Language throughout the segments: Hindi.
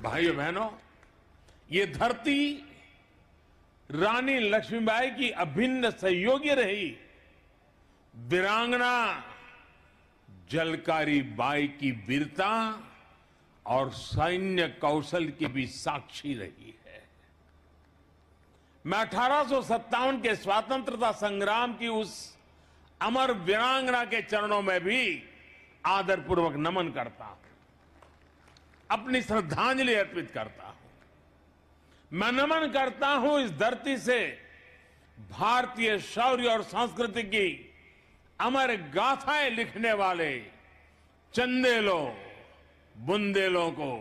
भाइयों बहनों, ये धरती रानी लक्ष्मीबाई की अभिन्न सहयोगी रही। वीरांगना झलकारी बाई की वीरता और सैन्य कौशल की भी साक्षी रही है। मैं 1857 के स्वतंत्रता संग्राम की उस अमर वीरांगना के चरणों में भी आदरपूर्वक नमन करता हूं, अपनी श्रद्धांजलि अर्पित करता हूं। मैं नमन करता हूं इस धरती से भारतीय शौर्य और संस्कृति की अमर गाथाएं लिखने वाले चंदेलों, बुंदेलों को,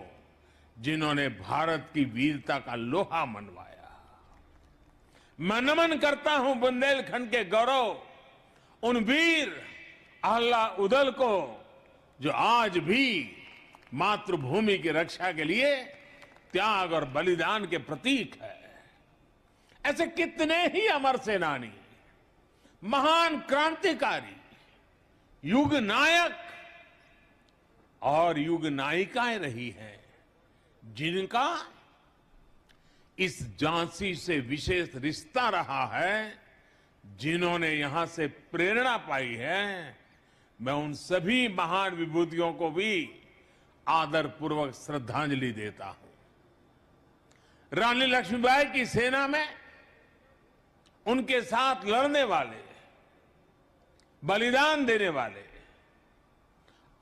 जिन्होंने भारत की वीरता का लोहा मनवाया। मैं नमन करता हूं बुंदेलखंड के गौरव उन वीर आल्हा उदल को, जो आज भी मातृभूमि की रक्षा के लिए त्याग और बलिदान के प्रतीक है। ऐसे कितने ही अमर सेनानी, महान क्रांतिकारी, युग नायक और युग नायिकाएं रही हैं, जिनका इस झांसी से विशेष रिश्ता रहा है, जिन्होंने यहां से प्रेरणा पाई है। मैं उन सभी महान विभूतियों को भी आदरपूर्वक श्रद्धांजलि देता हूं। रानी लक्ष्मीबाई की सेना में उनके साथ लड़ने वाले, बलिदान देने वाले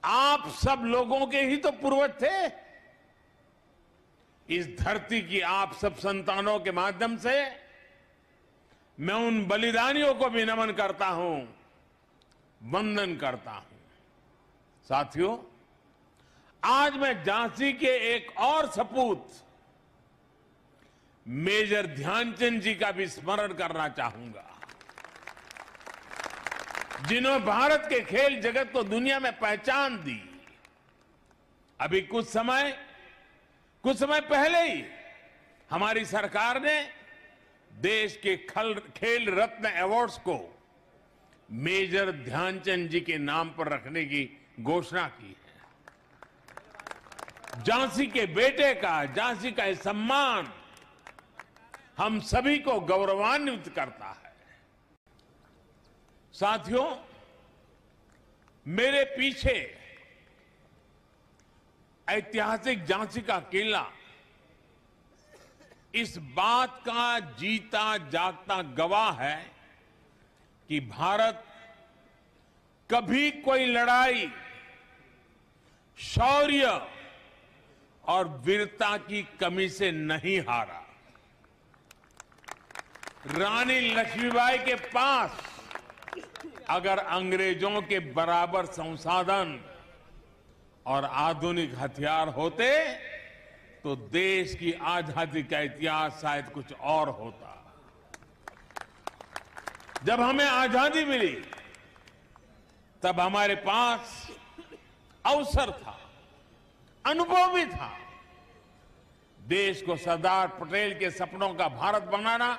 आप सब लोगों के ही तो पूर्वज थे। इस धरती की आप सब संतानों के माध्यम से मैं उन बलिदानियों को भी नमन करता हूं, वंदन करता हूं। साथियों, आज मैं झांसी के एक और सपूत मेजर ध्यानचंद जी का भी स्मरण करना चाहूंगा, जिन्होंने भारत के खेल जगत को दुनिया में पहचान दी। अभी कुछ समय पहले ही हमारी सरकार ने देश के खेल रत्न अवार्ड्स को मेजर ध्यानचंद जी के नाम पर रखने की घोषणा की है। झांसी के बेटे का, झांसी का सम्मान हम सभी को गौरवान्वित करता है। साथियों, मेरे पीछे ऐतिहासिक झांसी का किला इस बात का जीता जागता गवाह है कि भारत कभी कोई लड़ाई शौर्य और वीरता की कमी से नहीं हारा। रानी लक्ष्मीबाई के पास अगर अंग्रेजों के बराबर संसाधन और आधुनिक हथियार होते तो देश की आजादी का इतिहास शायद कुछ और होता। जब हमें आजादी मिली तब हमारे पास अवसर था, अनुभव भी था। देश को सरदार पटेल के सपनों का भारत बनाना,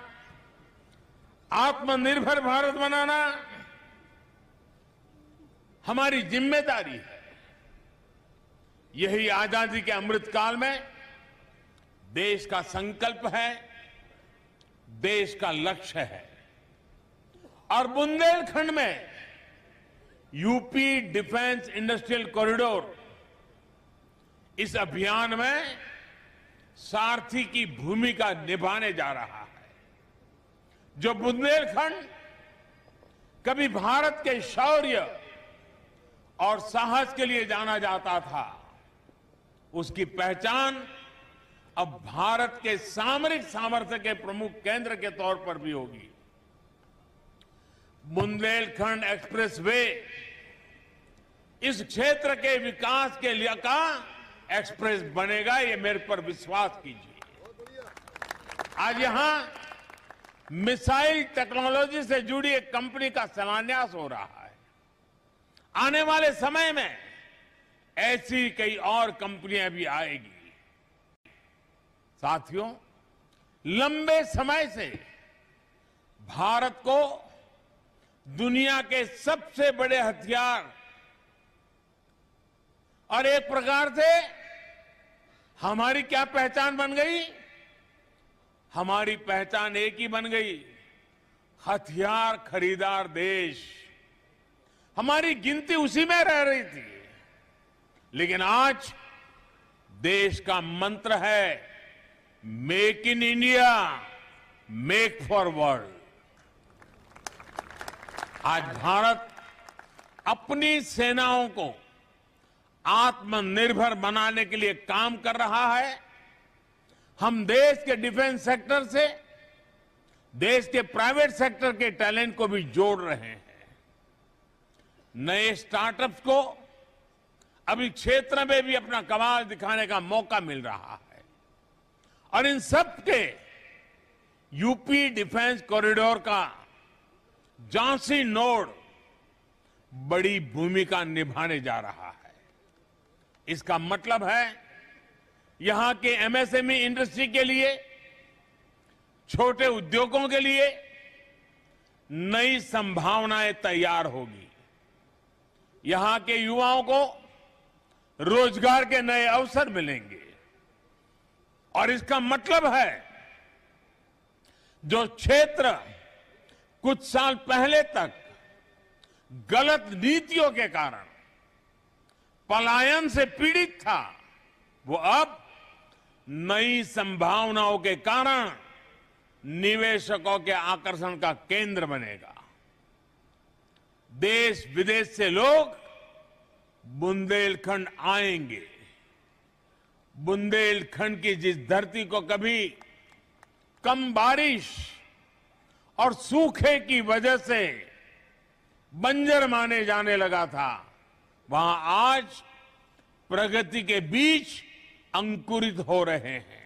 आत्मनिर्भर भारत बनाना हमारी जिम्मेदारी है। यही आजादी के अमृतकाल में देश का संकल्प है, देश का लक्ष्य है। और बुंदेलखंड में यूपी डिफेंस इंडस्ट्रियल कॉरिडोर इस अभियान में सारथी की भूमिका निभाने जा रहा है। जो बुंदेलखंड कभी भारत के शौर्य और साहस के लिए जाना जाता था, उसकी पहचान अब भारत के सामरिक सामर्थ्य के प्रमुख केंद्र के तौर पर भी होगी। बुंदेलखंड एक्सप्रेसवे इस क्षेत्र के विकास के लिए का एक्सप्रेस बनेगा, ये मेरे पर विश्वास कीजिए। आज यहां मिसाइल टेक्नोलॉजी से जुड़ी एक कंपनी का शिलान्यास हो रहा है। आने वाले समय में ऐसी कई और कंपनियां भी आएगी। साथियों, लंबे समय से भारत को दुनिया के सबसे बड़े हथियार और एक प्रकार से हमारी क्या पहचान बन गई? हमारी पहचान एक ही बन गई, हथियार खरीदार देश। हमारी गिनती उसी में रह रही थी। लेकिन आज देश का मंत्र है make in India, make for world. आज भारत अपनी सेनाओं को आत्मनिर्भर बनाने के लिए काम कर रहा है। हम देश के डिफेंस सेक्टर से देश के प्राइवेट सेक्टर के टैलेंट को भी जोड़ रहे हैं। नए स्टार्टअप्स को अभी क्षेत्र में भी अपना कमाल दिखाने का मौका मिल रहा है और इन सब के यूपी डिफेंस कॉरिडोर का झांसी नोड बड़ी भूमिका निभाने जा रहा है। इसका मतलब है यहां के एमएसएमई इंडस्ट्री के लिए, छोटे उद्योगों के लिए नई संभावनाएं तैयार होगी। यहां के युवाओं को रोजगार के नए अवसर मिलेंगे और इसका मतलब है जो क्षेत्र कुछ साल पहले तक गलत नीतियों के कारण पलायन से पीड़ित था, वो अब नई संभावनाओं के कारण निवेशकों के आकर्षण का केंद्र बनेगा। देश विदेश से लोग बुंदेलखंड आएंगे। बुंदेलखंड की जिस धरती को कभी कम बारिश और सूखे की वजह से बंजर माने जाने लगा था, वहां आज प्रगति के बीज अंकुरित हो रहे हैं।